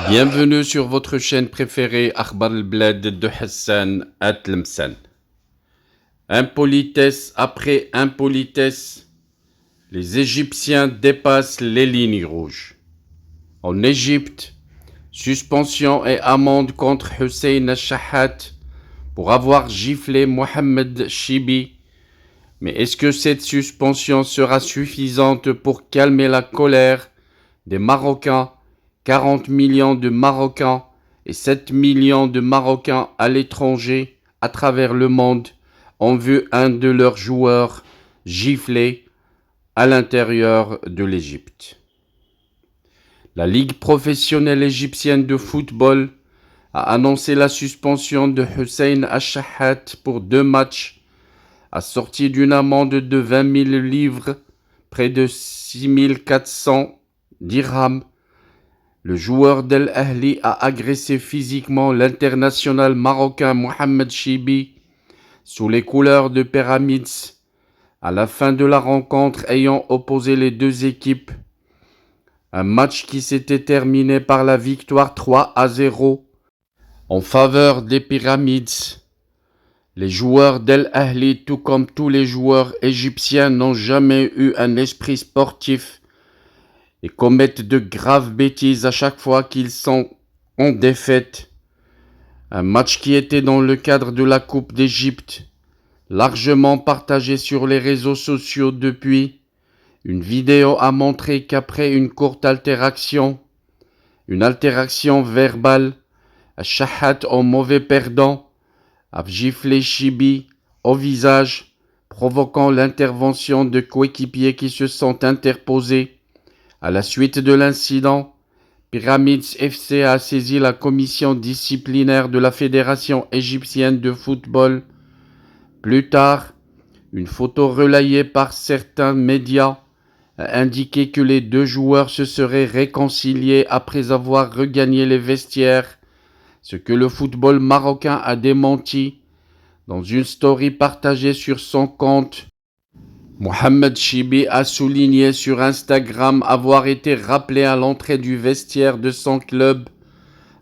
Bienvenue sur votre chaîne préférée Akhbar al-Bled de Hassan At-Lemsan. Impolitesse après impolitesse, les Égyptiens dépassent les lignes rouges. En Égypte, suspension et amende contre Hussein al-Shahat pour avoir giflé Mohamed Chibi. Mais est-ce que cette suspension sera suffisante pour calmer la colère des Marocains, 40 millions de Marocains et 7 millions de Marocains à l'étranger, à travers le monde, ont vu un de leurs joueurs giflé à l'intérieur de l'Égypte. La Ligue professionnelle égyptienne de football a annoncé la suspension de Hussein al-Shahat pour 2 matchs, assortie d'une amende de 20 000 livres, près de 6 400 dirhams. Le joueur d'Al Ahly a agressé physiquement l'international marocain Mohamed Chibi sous les couleurs de Pyramids à la fin de la rencontre ayant opposé les deux équipes. Un match qui s'était terminé par la victoire 3-0 en faveur des Pyramids. Les joueurs d'Al Ahly, tout comme tous les joueurs égyptiens, n'ont jamais eu un esprit sportif et commettent de graves bêtises à chaque fois qu'ils sont en défaite. Un match qui était dans le cadre de la Coupe d'Égypte, largement partagé sur les réseaux sociaux depuis. Une vidéo a montré qu'après une courte altération, une altération verbale, Al-Shahat, en mauvais perdant, a giflé Chibi au visage, provoquant l'intervention de coéquipiers qui se sont interposés. À la suite de l'incident, Pyramids FC a saisi la commission disciplinaire de la Fédération égyptienne de football. Plus tard, une photo relayée par certains médias a indiqué que les deux joueurs se seraient réconciliés après avoir regagné les vestiaires, ce que le football marocain a démenti dans une story partagée sur son compte. Mohamed Chibi a souligné sur Instagram avoir été rappelé à l'entrée du vestiaire de son club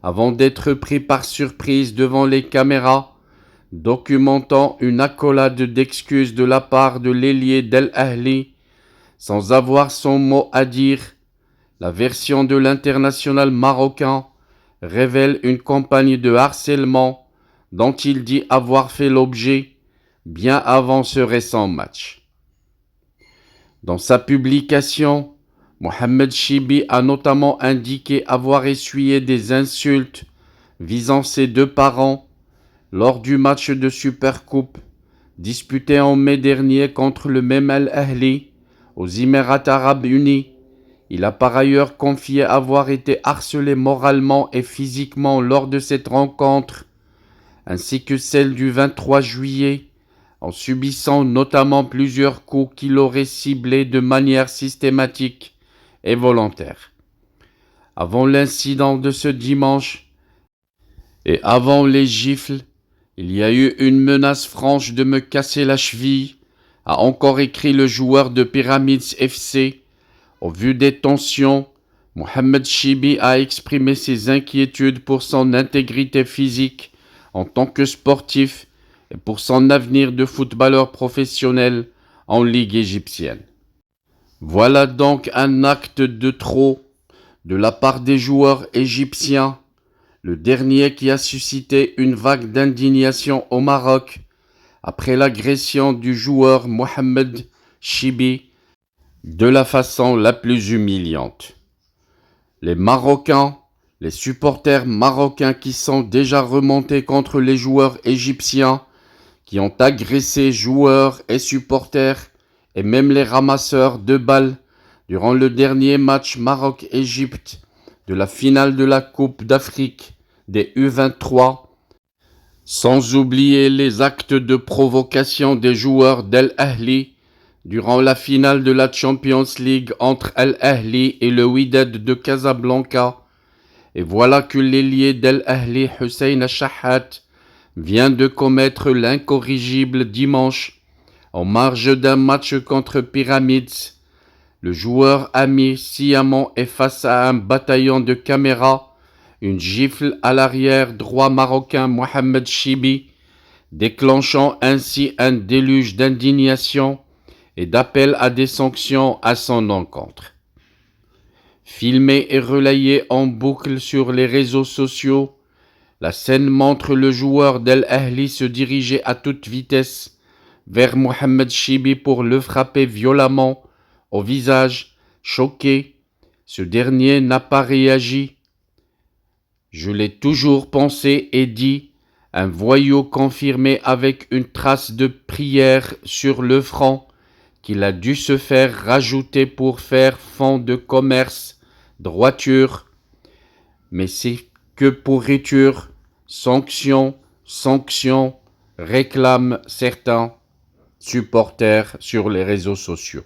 avant d'être pris par surprise devant les caméras, documentant une accolade d'excuses de la part de l'ailier d'Al Ahly sans avoir son mot à dire. La version de l'international marocain révèle une campagne de harcèlement dont il dit avoir fait l'objet bien avant ce récent match. Dans sa publication, Mohamed Chibi a notamment indiqué avoir essuyé des insultes visant ses deux parents lors du match de Supercoupe disputé en mai dernier contre le même Al Ahly aux Émirats arabes unis. Il a par ailleurs confié avoir été harcelé moralement et physiquement lors de cette rencontre, ainsi que celle du 23 juillet, en subissant notamment plusieurs coups qu'il aurait ciblés de manière systématique et volontaire. Avant l'incident de ce dimanche et avant les gifles, il y a eu une menace franche de me casser la cheville, a encore écrit le joueur de Pyramids FC. Au vu des tensions, Mohamed Chibi a exprimé ses inquiétudes pour son intégrité physique en tant que sportif et pour son avenir de footballeur professionnel en Ligue égyptienne. Voilà donc un acte de trop de la part des joueurs égyptiens, le dernier qui a suscité une vague d'indignation au Maroc après l'agression du joueur Mohamed Chibi de la façon la plus humiliante. Les Marocains, les supporters marocains qui sont déjà remontés contre les joueurs égyptiens, qui ont agressé joueurs et supporters et même les ramasseurs de balles durant le dernier match Maroc-Égypte de la finale de la Coupe d'Afrique des U23, sans oublier les actes de provocation des joueurs d'Al Ahly durant la finale de la Champions League entre Al Ahly et le Wydad de Casablanca. Et voilà que l'ailier d'Al Ahly, Hussein al-Shahat, vient de commettre l'incorrigible dimanche en marge d'un match contre Pyramids. Le joueur a mis sciemment et face à un bataillon de caméras une gifle à l'arrière droit marocain Mohamed Chibi, déclenchant ainsi un déluge d'indignation et d'appel à des sanctions à son encontre. Filmé et relayé en boucle sur les réseaux sociaux, la scène montre le joueur d'Al Ahly se diriger à toute vitesse vers Mohamed Chibi pour le frapper violemment au visage. Choqué, ce dernier n'a pas réagi. Je l'ai toujours pensé et dit, un voyou confirmé avec une trace de prière sur le front qu'il a dû se faire rajouter pour faire fond de commerce, droiture. Mais c'est que pourriture, sanction, réclament certains supporters sur les réseaux sociaux.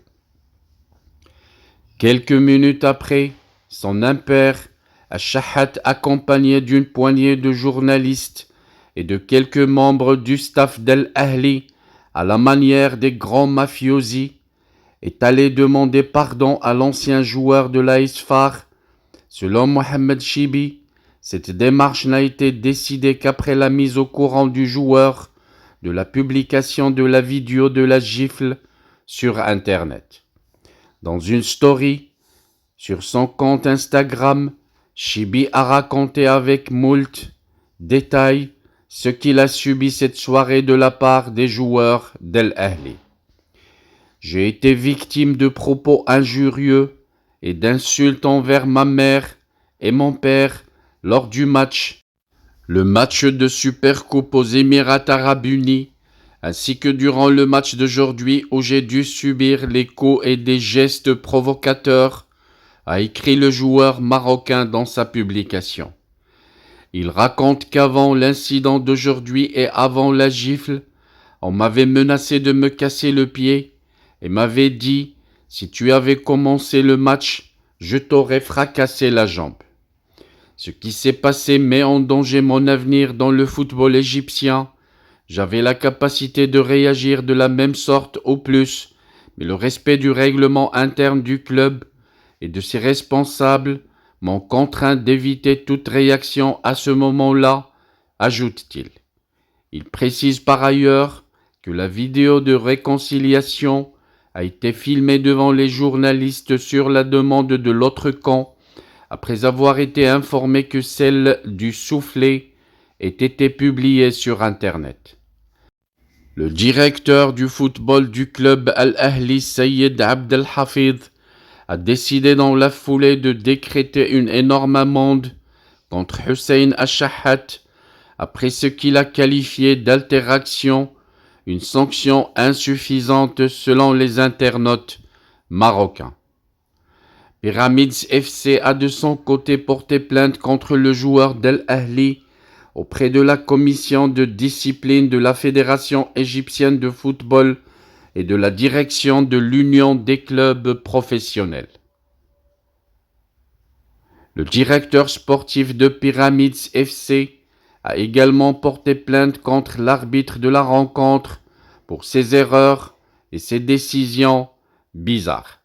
Quelques minutes après, son impère, Ash-Shahat, accompagné d'une poignée de journalistes et de quelques membres du staff d'Al Ahly, à la manière des grands mafiosi, est allé demander pardon à l'ancien joueur de l'AS FAR. Selon Mohamed Chibi, cette démarche n'a été décidée qu'après la mise au courant du joueur de la publication de la vidéo de la gifle sur Internet. Dans une story sur son compte Instagram, Chibi a raconté avec moult détails ce qu'il a subi cette soirée de la part des joueurs d'Al Ahly. J'ai été victime de propos injurieux et d'insultes envers ma mère et mon père lors du match, le match de Supercoupe aux Émirats Arabes Unis, ainsi que durant le match d'aujourd'hui où j'ai dû subir les coups et des gestes provocateurs, a écrit le joueur marocain dans sa publication. Il raconte qu'avant l'incident d'aujourd'hui et avant la gifle, on m'avait menacé de me casser le pied et m'avait dit « Si tu avais commencé le match, je t'aurais fracassé la jambe ». Ce qui s'est passé met en danger mon avenir dans le football égyptien. J'avais la capacité de réagir de la même sorte au plus, mais le respect du règlement interne du club et de ses responsables m'ont contraint d'éviter toute réaction à ce moment-là, ajoute-t-il. Il précise par ailleurs que la vidéo de réconciliation a été filmée devant les journalistes sur la demande de l'autre camp, après avoir été informé que celle du soufflet ait été publiée sur Internet. Le directeur du football du club Al Ahly, Sayed Abdel Hafid, a décidé dans la foulée de décréter une énorme amende contre Hussein Ash-Shahat après ce qu'il a qualifié d'altération, une sanction insuffisante selon les internautes marocains. Pyramids FC a de son côté porté plainte contre le joueur d'Al Ahly auprès de la commission de discipline de la Fédération égyptienne de football et de la direction de l'Union des clubs professionnels. Le directeur sportif de Pyramids FC a également porté plainte contre l'arbitre de la rencontre pour ses erreurs et ses décisions bizarres.